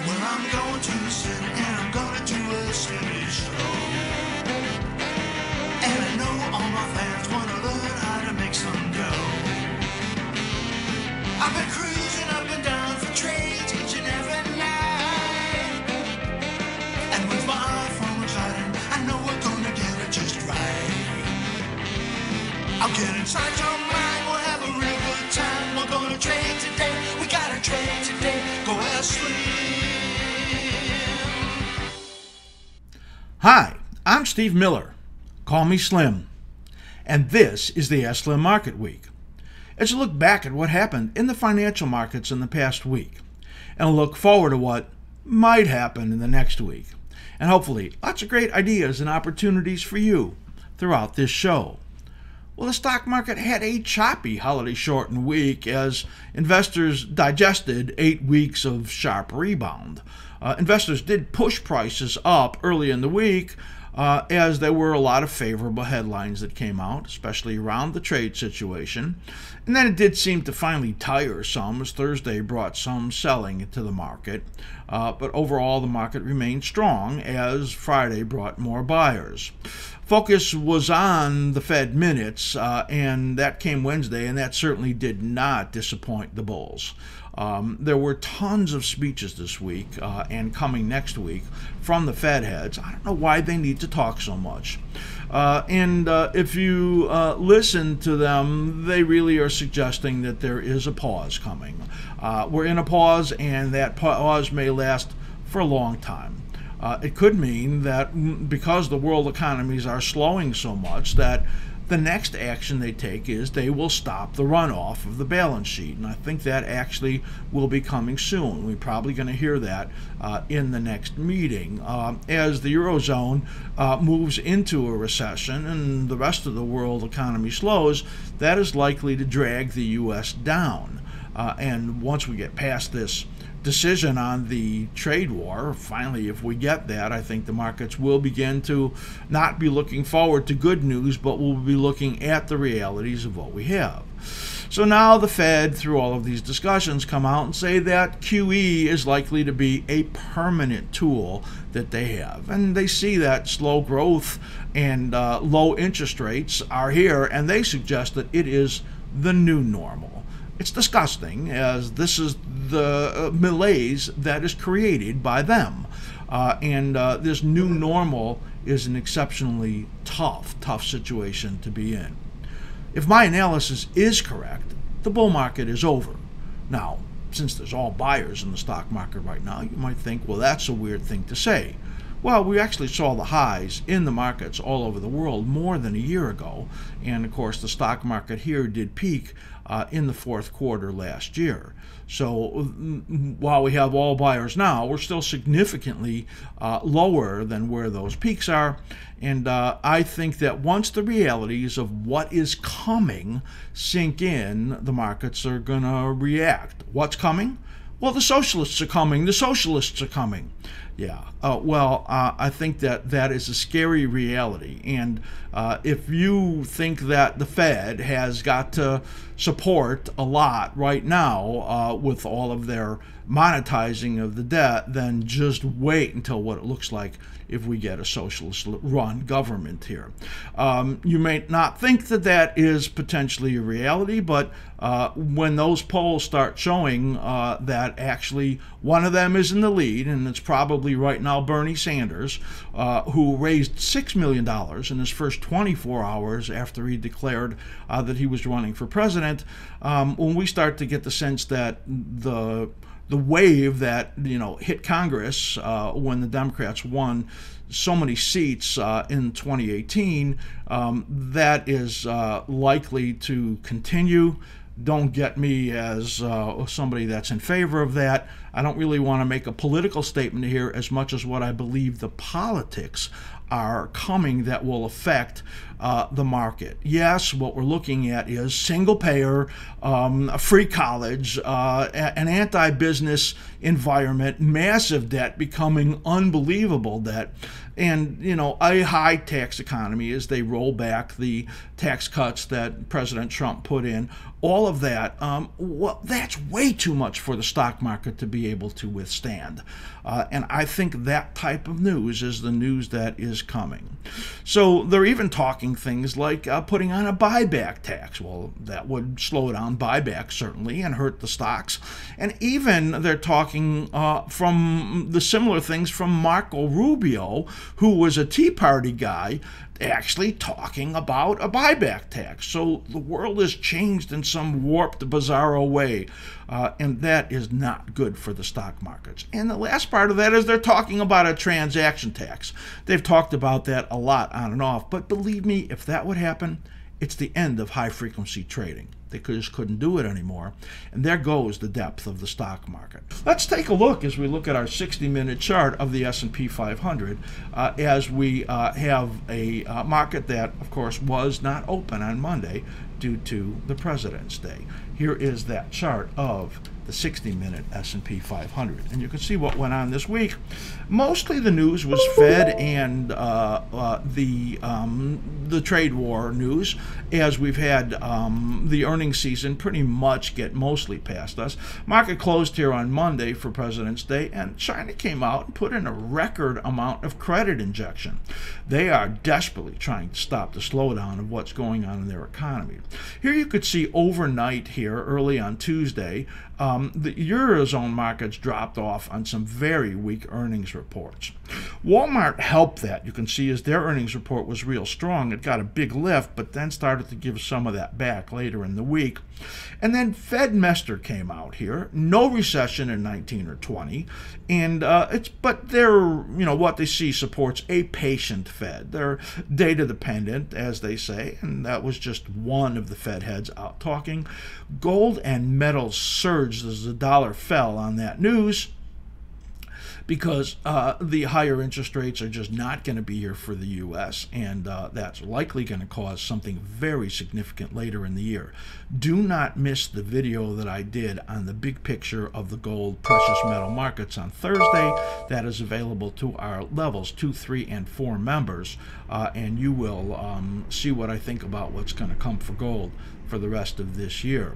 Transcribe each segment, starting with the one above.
Well, I'm going to the city and I'm gonna do a city show. And I know all my fans wanna learn how to make some dough. I've been cruising up and down for trades each and every night. And with my iPhone reclining, I know we're gonna get it just right. I'll get inside your mind, we'll have a real good time. We're gonna trade today, we gotta trade today. Go askSlim. Hi, I'm Steve Miller. Call me Slim. And this is the askSlim Market Week. It's a look back at what happened in the financial markets in the past week, and a look forward to what might happen in the next week. And hopefully, lots of great ideas and opportunities for you throughout this show. Well, the stock market had a choppy holiday shortened week as investors digested 8 weeks of sharp rebound. Investors did push prices up early in the week as there were a lot of favorable headlines that came out, especially around the trade situation. And then it did seem to finally tire some as Thursday brought some selling into the market. But overall, the market remained strong as Friday brought more buyers. Focus was on the Fed minutes, and that came Wednesday, and that certainly did not disappoint the bulls. There were tons of speeches this week and coming next week from the Fed heads. I don't know why they need to talk so much. And if you listen to them, they really are suggesting that there is a pause coming. We're in a pause, and that pause may last for a long time. It could mean that because the world economies are slowing so much that the next action they take is they will stop the runoff of the balance sheet. And I think that actually will be coming soon. We're probably going to hear that in the next meeting. As the Eurozone moves into a recession and the rest of the world economy slows, that is likely to drag the U.S. down. And once we get past this decision on the trade war, finally, if we get that, I think the markets will begin to not be looking forward to good news, but will be looking at the realities of what we have. So now the Fed, through all of these discussions, come out and say that QE is likely to be a permanent tool that they have. And they see that slow growth and low interest rates are here, and they suggest that it is the new normal. It's disgusting, as this is the malaise that is created by them. And this new normal is an exceptionally tough situation to be in. If my analysis is correct, the bull market is over. Now, since there's all buyers in the stock market right now, you might think, well, that's a weird thing to say. Well, we actually saw the highs in the markets all over the world more than a year ago. And, of course, the stock market here did peak in the fourth quarter last year. So while we have all buyers now, we're still significantly lower than where those peaks are. And I think that once the realities of what is coming sink in, the markets are going to react. What's coming? Well, the socialists are coming. The socialists are coming. Yeah. I think that is a scary reality. And if you think that the Fed has got to support a lot right now with all of their monetizing of the debt, then just wait until what it looks like if we get a socialist-run government here. You may not think that that is potentially a reality, but when those polls start showing that actually one of them is in the lead, and it's probably right now Bernie Sanders, who raised $6 million in his first 24 hours after he declared that he was running for president, when we start to get the sense that the wave that hit Congress when the Democrats won so many seats in 2018, that is likely to continue. Don't get me as somebody that's in favor of that. I don't really want to make a political statement here as much as what I believe the politics are coming that will affect the market. Yes, what we're looking at is single payer, a free college, an anti-business environment, massive debt becoming unbelievable debt, and a high tax economy as they roll back the tax cuts that President Trump put in. All all of that, well, that's way too much for the stock market to be able to withstand. And I think that type of news is the news that is coming. So they're even talking things like putting on a buyback tax. Well, that would slow down buybacks, certainly, and hurt the stocks. And even they're talking from the similar things from Marco Rubio, who was a Tea Party guy, actually talking about a buyback tax. So the world has changed in some warped, bizarro way, and that is not good for the stock markets. And the last part of that is they're talking about a transaction tax. They've talked about that a lot on and off, but believe me, if that would happen, it's the end of high-frequency trading. They just couldn't do it anymore. And there goes the depth of the stock market. Let's take a look as we look at our 60-minute chart of the S&P 500 as we have a market that, of course, was not open on Monday due to the President's Day. Here is that chart of the 60-minute S&P 500. And you can see what went on this week. Mostly the news was Fed and the trade war news, as we've had the earnings season pretty much get mostly past us. Market closed here on Monday for President's Day, and China came out and put in a record amount of credit injection. They are desperately trying to stop the slowdown of what's going on in their economy. Here you could see overnight here, early on Tuesday, the Eurozone markets dropped off on some very weak earnings reports. Walmart helped that. You can see as their earnings report was real strong, it got a big lift, but then started to give some of that back later in the week. And then Fed Mester came out here. No recession in 19 or 20, and but they're, what they see supports a patient Fed. They're data dependent, as they say, and that was just one of the Fed heads out talking. Gold and metals surged as the dollar fell on that news, because the higher interest rates are just not going to be here for the U.S., and that's likely going to cause something very significant later in the year. Do not miss the video that I did on the big picture of the gold precious metal markets on Thursday. That is available to our levels 2, 3, and 4 members, and you will see what I think about what's going to come for gold for the rest of this year.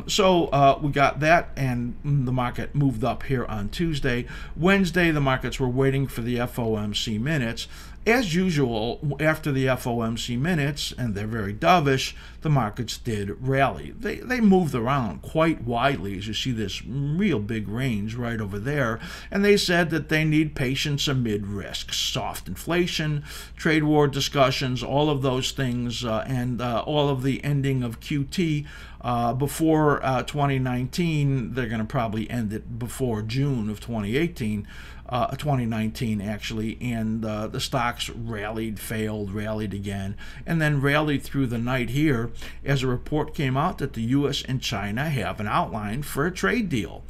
So we got that, and the market moved up here on Tuesday. Wednesday, the markets were waiting for the FOMC minutes. As usual, after the FOMC minutes, and they're very dovish, the markets did rally. They moved around quite widely, as you see this real big range right over there, and they said that they need patience amid risk. Soft inflation, trade war discussions, all of those things, and all of the ending of QT before 2019. They're going to probably end it before June of 2019 actually, and the stocks rallied, failed, rallied again, and then rallied through the night here as a report came out that the U.S. and China have an outline for a trade deal.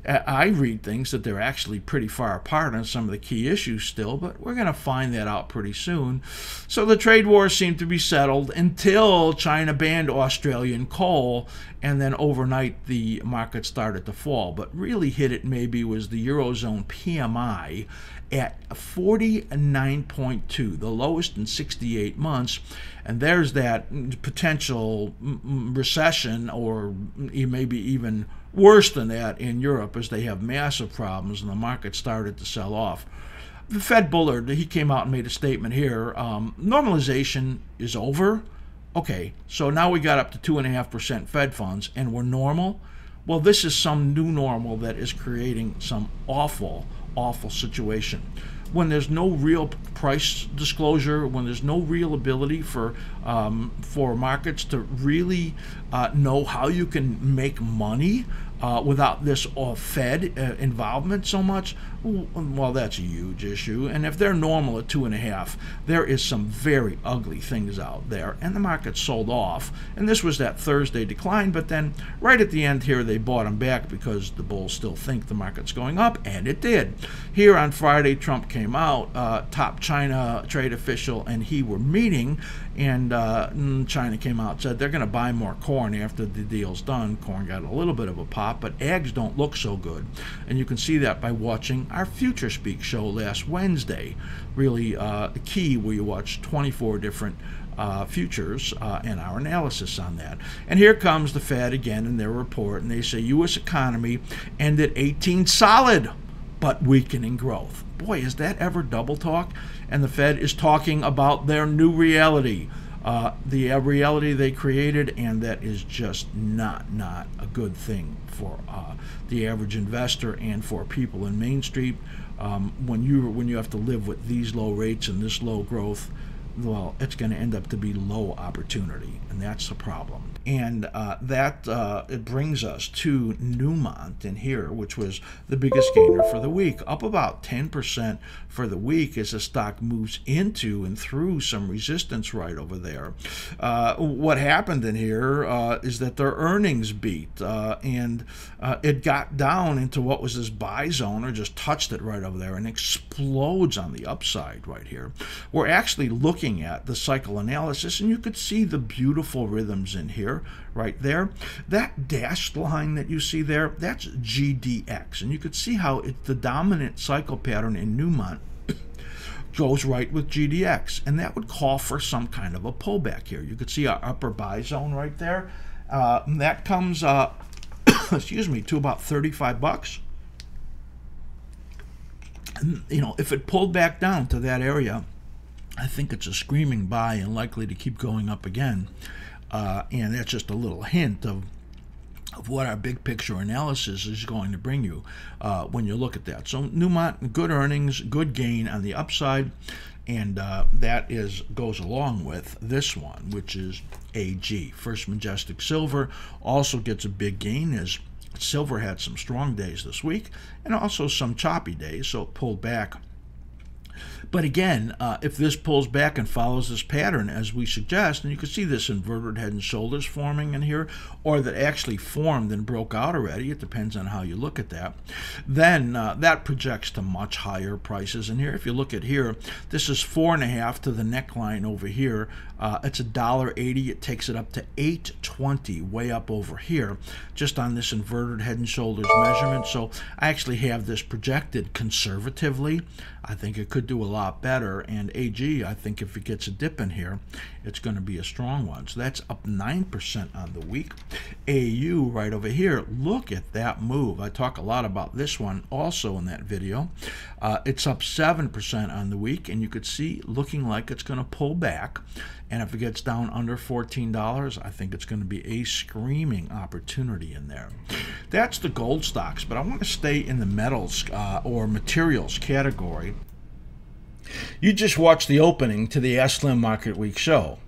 I read things that they're actually pretty far apart on some of the key issues still, but we're going to find that out pretty soon. So the trade wars seem to be settled until China banned Australian coal, and then overnight the market started to fall. But really hit it maybe was the Eurozone PMI at 49.2, the lowest in 68 months. And there's that potential recession, or maybe even worse than that in Europe, as they have massive problems and the market started to sell off. The Fed Bullard, he came out and made a statement here. Normalization is over. Okay, so now we got up to 2.5% Fed funds and we're normal. Well, this is some new normal that is creating some awful situation. When there's no real price disclosure, when there's no real ability for markets to really know how you can make money without this Fed involvement so much, well, that's a huge issue. And if they're normal at 2.5, there is some very ugly things out there. And the market sold off. And this was that Thursday decline, but then right at the end here, they bought them back because the bulls still think the market's going up, and it did. Here on Friday, Trump came out, top China trade official, and he were meeting, and China came out and said they're going to buy more corn after the deal's done. Corn got a little bit of a pop, but ags don't look so good. And you can see that by watching our Future Speak show last Wednesday. Really key, where you watch 24 different futures and our analysis on that. And here comes the Fed again in their report, and they say U.S. economy ended 18 solid but weakening growth. Boy, is that ever double talk? And the Fed is talking about their new reality, the reality they created, and that is just not a good thing for the average investor and for people in Main Street. When you have to live with these low rates and this low growth, well, it's going to end up to be low opportunity, and that's the problem. And it brings us to Newmont in here, which was the biggest gainer for the week, up about 10% for the week as the stock moves into and through some resistance right over there. What happened in here is that their earnings beat, and it got down into what was this buy zone, or just touched it right over there, and explodes on the upside right here. We're actually looking at the cycle analysis, and you could see the beautiful rhythms in here right there. That dashed line that you see there, that's GDX, and you could see how it's the dominant cycle pattern in Newmont goes right with GDX, and that would call for some kind of a pullback here. You could see our upper buy zone right there. That comes excuse me, to about 35 bucks. And, you know, if it pulled back down to that area, I think it's a screaming buy and likely to keep going up again. And that's just a little hint of what our big picture analysis is going to bring you when you look at that. So Newmont, good earnings, good gain on the upside, and that goes along with this one, which is AG. First Majestic Silver also gets a big gain as silver had some strong days this week and also some choppy days, so it pulled back. But again, if this pulls back and follows this pattern as we suggest, and you can see this inverted head and shoulders forming in here, or that actually formed and broke out already, it depends on how you look at that, then that projects to much higher prices in here. If you look at here, this is 4.5 to the neckline over here. It's $1.80. It takes it up to $8.20, way up over here, just on this inverted head and shoulders measurement. So I actually have this projected conservatively. I think it could do a lot better, and AG, I think if it gets a dip in here, it's going to be a strong one. So that's up 9% on the week. AU right over here, look at that move. I talk a lot about this one also in that video. It's up 7% on the week, and you could see looking like it's going to pull back. And if it gets down under $14, I think it's going to be a screaming opportunity in there. That's the gold stocks, but I want to stay in the metals or materials category. You just watched the opening to the askSlim Market Week show.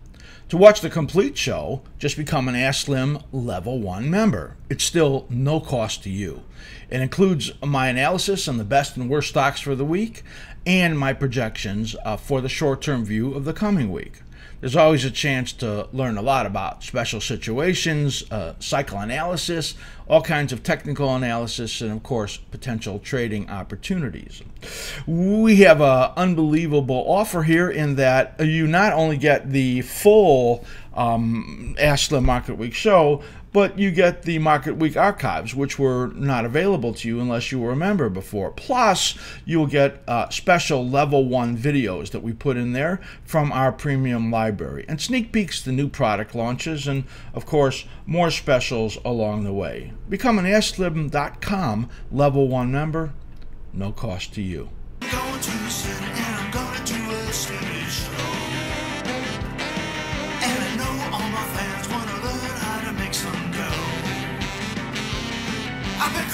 To watch the complete show, just become an askSlim Level 1 member. It's still no cost to you. It includes my analysis on the best and worst stocks for the week and my projections for the short-term view of the coming week. There's always a chance to learn a lot about special situations, cycle analysis, all kinds of technical analysis, and of course, potential trading opportunities. We have an unbelievable offer here in that you not only get the full askSlim Market Week show, but you get the Market Week archives, which were not available to you unless you were a member before. Plus, you'll get special Level 1 videos that we put in there from our premium library, and sneak peeks to new product launches, and, of course, more specials along the way. Become an askSlim.com Level 1 member, no cost to you. I'm going to the city and I'm gonna do a steady show. And I know all my fans wanna learn how to make some dough. I've been